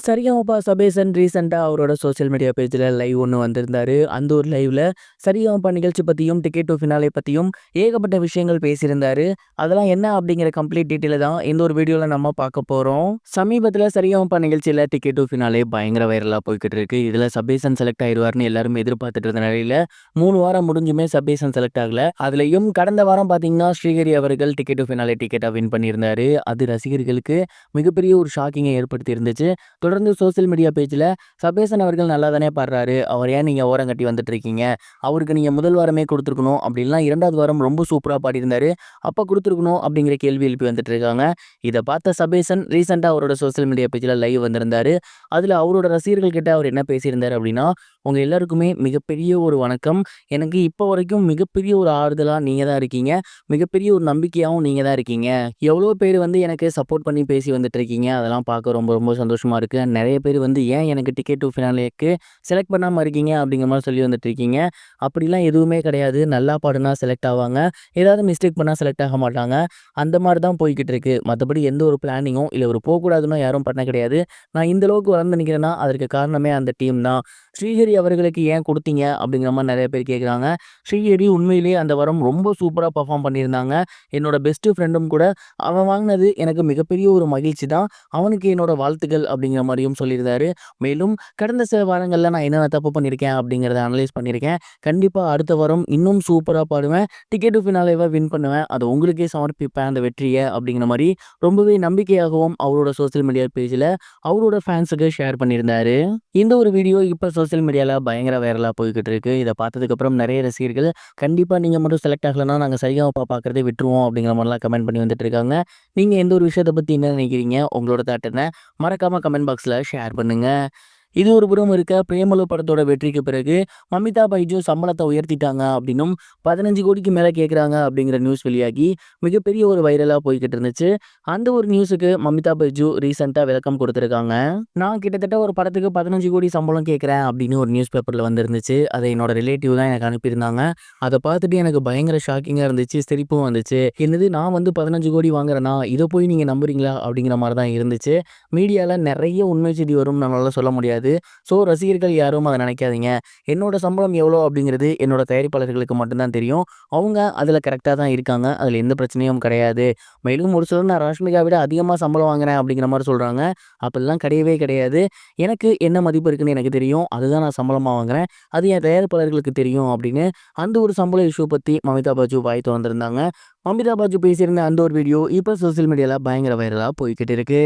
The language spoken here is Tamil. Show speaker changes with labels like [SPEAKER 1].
[SPEAKER 1] சரிகமப சபேசன் ரீசென்ட்டா அவரோட சோசியல் மீடியா பேஜ்ல லைவ் ஒண்ணு வந்திருந்தாரு. அந்த ஒரு லைவ்ல சரிகமப நிகழ்ச்சி பத்தியும், டிக்கெட் டூ ஃபினாலே பத்தியும் ஏகப்பட்ட விஷயங்கள் பேசியிருந்தாரு. அதெல்லாம் என்ன அப்படிங்கிற கம்ப்ளீட் டீட்டெயில தான் இந்த ஒரு வீடியோல நம்ம பார்க்க போறோம். சமீபத்தில சரிகமப நிகழ்ச்சியில டிக்கெட் டூ ஃபினாலே பயங்கர வைரலா போய்க்கிட்டு இருக்கு. இதுல சபேசன் செலக்ட் ஆயிருவாருன்னு எல்லாரும் எதிர்பார்த்துட்டு இருந்த நிலையில 3 வாரம் முடிஞ்சுமே சபேசன் செலக்ட் ஆகல. அதுலயும் கடந்த வாரம் பார்த்தீங்கன்னா, ஸ்ரீஹரி அவர்கள் டிக்கெட் டூ ஃபினாலே டிக்கெட்டா வின் பண்ணியிருந்தாரு. அது ரசிகர்களுக்கு மிகப்பெரிய ஒரு ஷாக்கிங்கை ஏற்படுத்தி இருந்துச்சு. தொடர்ந்து சோசியல் மீடியா பேஜ்ல சபேசன் அவர்கள் நல்லா தானே பாடுறாரு. அவர் ஏன் நீங்க ஓரங்கட்டி வந்துட்டு இருக்கீங்க? அவருக்கு நீங்க முதல் வாரமே குடுத்துருக்கணும். அப்படின்லாம் 2வது வாரம் ரொம்ப சூப்பரா பாடியிருந்தாரு. அப்ப குடுத்துருக்கணும் அப்படிங்கிற கேள்வி எழுப்பி வந்துட்டு இருக்காங்க. இத பார்த்த சபேசன் ரீசென்ட்டா அவரோட சோசியல் மீடியா பேஜ்ல லைவ் வந்திருந்தாரு. அதுல அவரோட ரசிகர்கள் கிட்ட அவர் என்ன பேசியிருந்தாரு அப்படின்னா, உங்க எல்லாருக்குமே மிகப்பெரிய ஒரு வணக்கம். எனக்கு இப்போ வரைக்கும் மிகப்பெரிய ஒரு ஆறுதலா நீங்க தான் இருக்கீங்க. மிகப்பெரிய ஒரு நம்பிக்கையாவும் நீங்க தான் இருக்கீங்க. எவ்வளோ பேர் வந்து எனக்கு சப்போர்ட் பண்ணி பேசி வந்துட்டு இருக்கீங்க. அதெல்லாம் பார்க்க ரொம்ப ரொம்ப சந்தோஷமா இருக்கு. நெறைய பேர் வந்து ஏன் எனக்கு டிக்கெட் டூ ஃபினாலேக்கு செலக்ட் பண்ணாம இருக்கீங்க அப்படிங்கிற மாரி சொல்லி வந்துட்டு இருக்கீங்க. அப்படிலாம் எதுவுமே கிடையாது. நல்லா பாடுனா செலக்ட் ஆவாங்க. ஏதாவது மிஸ்டேக் பண்ணா செலக்ட் ஆக மாட்டாங்க. அந்த மாரி தான் போய்க்கிட்டு இருக்கு. மத்தபடி எந்த ஒரு பிளானிங்கோ இல்ல ஒரு போக்கூடாதுன்னு யாரும் பண்ண கிடையாது. நான் இந்த அளவுக்கு வளர்ந்து நிக்கிறேன்னா, அதற்கு காரணமே அந்த டீம் தான். ஸ்ரீஹரி அவர்களுக்கு ஏன் குடுத்தீங்க? அப்படிங்கிற மாரி நெறைய பேர் கேட்குறாங்க. ஸ்ரீஹரி உண்மையிலேயே அந்த வாரம் ரொம்ப சூப்பரா பெர்ஃபார்ம் பண்ணியிருந்தாங்க. என்னோட பெஸ்ட் ஃப்ரெண்டும் கூட அவன் வாங்கினது எனக்கு மிகப்பெரிய ஒரு மகிழ்ச்சி தான். அவனுக்கு என்னோட வாழ்த்துக்கள் அப்படிங்கிற மாரியும் சொல்லியிருந்தாரு. மேலும் கடந்த சில வாரங்கள்ல நான் என்னென்ன தப்பு பண்ணியிருக்கேன் அப்படிங்கிறத அனலைஸ் பண்ணியிருக்கேன். கண்டிப்பா அடுத்த வாரம் இன்னும் சூப்பரா பாடுவேன். டிக்கெட் டூ ஃபினாலேவ வின் பண்ணுவேன். அத உங்களுக்கே சமர்ப்பிப்பேன் அந்த வெற்றிய அப்படிங்கிற மாரி ரொம்பவே நம்பிக்கையாகவும் அவரோட சோசியல் மீடியா பேஜ்ல அவரோட ஃபேன்ஸுக்கு ஷேர் பண்ணியிருந்தாரு. இந்த ஒரு வீடியோ இப்ப சோசியல் மீடியால பயங்கர வைரலா போய்க்கிட்டு இருக்கு. இத பார்த்ததுக்கப்புறம் நெறைய ரசிகர்கள் கண்டிப்பா நீங்க மட்டும் செலக்ட் ஆகலன்னா நாங்க சரிகமப பார்க்கிறதே விட்டுருவோம் அப்படிங்கிற மாரிலாம் கமெண்ட் பண்ணி வந்துட்டு இருக்காங்க. நீங்க எந்த ஒரு விஷயத்த பத்தி என்ன நினைக்கிறீங்க? உங்களோட தாட் என்ன? மறக்காம கமெண்ட் பாக்ஸ்ல ஷேர் பண்ணுங்க. இது ஒரு புறம் இருக்க, பிரேமலு படத்தோட வெற்றிக்கு பிறகு மமிதா பைஜு சம்பளத்த உயர்த்திட்டாங்க அப்படின்னும் 15,00,00,000க்கு மேல கேட்குறாங்க அப்படிங்கிற நியூஸ் வெளியாகி மிகப்பெரிய ஒரு வைரலா போய்க்கிட்டு இருந்துச்சு. அந்த ஒரு நியூஸுக்கு மமிதா பைஜு ரீசென்ட்டா விளக்கம் குடுத்துருக்காங்க. நான் கிட்டத்தட்ட ஒரு படத்துக்கு 15,00,00,000 சம்பளம் கேட்குறேன் அப்படின்னு ஒரு நியூஸ் பேப்பர்ல வந்திருந்துச்சு. அத என்னோட ரிலேட்டிவ் தான் எனக்கு அனுப்பியிருந்தாங்க. அத பார்த்துட்டு எனக்கு பயங்கர ஷாக்கிங்கா இருந்துச்சு. சிரிப்பும் வந்துச்சு. என்னது நான் வந்து 15,00,00,000 வாங்குறேனா? இத போய் நீங்க நம்புறீங்களா? அப்படிங்கிற மாரி தான் இருந்துச்சு. மீடியால நெறைய உண்மை செய்தி வரும் நம்மளால சொல்ல முடியாது. ஸோ ரசிகர்கள் யாரும் அத நினைக்காதீங்க. என்னோட சம்பளம் எவ்வளோ அப்படிங்கிறது என்னோட தயாரிப்பாளர்களுக்கு மட்டும் தான் தெரியும். அவங்க அதில கரெக்ட்டா தான் இருக்காங்க. அதில எந்த பிரச்சனையும் கிடையாது. மேலும் ஒரு சிலர் நான் ராஷ்மிகா விட அதிகமா சம்பளம் வாங்குறேன் அப்படிங்கிற மாரி சொல்றாங்க. அப்படிலாம் கிடையவே கிடையாது. எனக்கு என்ன மதிப்பு இருக்குன்னு எனக்கு தெரியும். அதுதான் நான் சம்பளமா வாங்குறேன். அது என் தயாரிப்பாளர்களுக்கு தெரியும் அப்படின்னு அந்த ஒரு சம்பள இஷ்யூ பத்தி மமிதா பாஜு வாய் தொறந்திருந்தாங்க. மமிதா பாஜு பேசியிருந்த அந்த ஒரு வீடியோ இப்ப சோசியல் மீடியால பயங்கர வைரலா போய்க்கிட்டு இருக்கு.